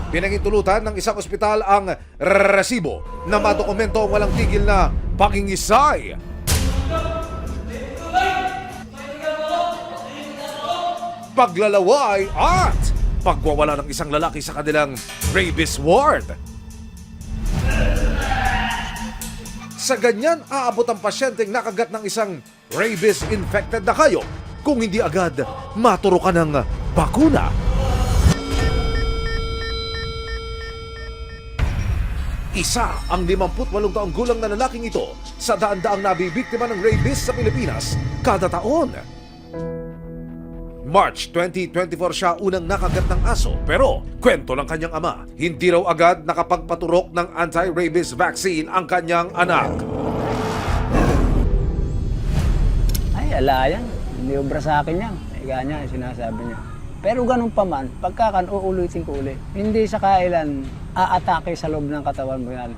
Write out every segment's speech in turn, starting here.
Pinangintulutan ng isang ospital ang resibo na madokumento ang walang tigil na pangingisay. Paglalaway at pagwawala ng isang lalaki sa kanilang rabies ward. Sa ganyan, aabot ang pasyenteng nakagat ng isang rabies-infected na hayop kung hindi agad maturukan ng bakuna. Isa ang 58 taong gulang na lalaking ito sa daan-daang nabibiktima ng rabies sa Pilipinas kada taon. March 2024 siya unang nakagat ng aso, pero kwento ng kanyang ama, hindi raw agad nakapagpaturok ng anti-rabies vaccine ang kanyang anak. Ay, ala yan. Hindi obra sa akin yan. Higa niya, sinasabi niya. Pero ganun pa man, pagkakan uulitin ko uli. Hindi sa kailan aatake sa loob ng katawan mo yan.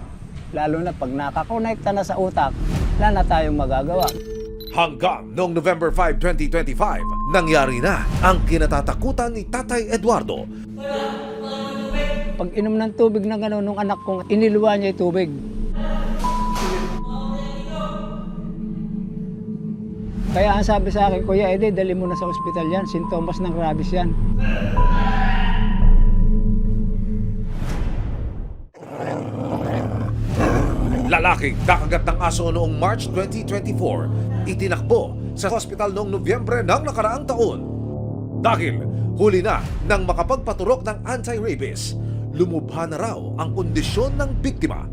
Lalo na pag nakakonekta na sa utak, wala na tayong magagawa. Hanggang noong November 5, 2025, nangyari na ang kinatatakutan ni Tatay Eduardo. Pag inom ng tubig na gano'n nung anak kong, iniluwa niya yung tubig. Kaya ang sabi sa akin, Kuya Ede, dali mo na sa ospital yan. Sintomas ng rabies yan. Lalaking nakagat ng aso noong March 2024, itinakbo sa hospital noong Nobyembre ng nakaraang taon. Dahil huli na nang makapagpaturok ng anti-rabies, lumubha na raw ang kondisyon ng biktima.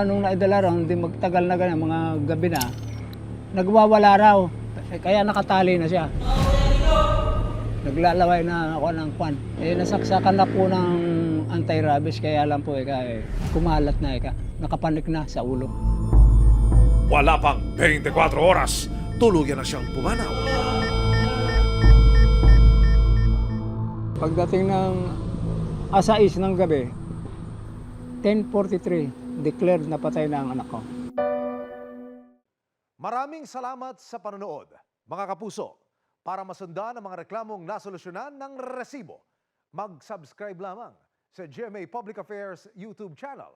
Nung naidala raw, hindi magtagal na ganyan, mga gabi na, nagwawala raw. Kaya nakatali na siya. Naglalaway na ako ng kwan. Nasaksakan na po ng anti-rabies, kaya lang po kumalat na nakapanik na sa ulo. Wala pang 24 oras, tuluyan na siyang pumanaw. Pagdating ng asais ng gabi, 10:43, declared na patay na ang anak ko. Maraming salamat sa panonood, mga kapuso. Para masundan ang mga reklamong nasolusyonan ng resibo, mag-subscribe lamang sa GMA Public Affairs YouTube channel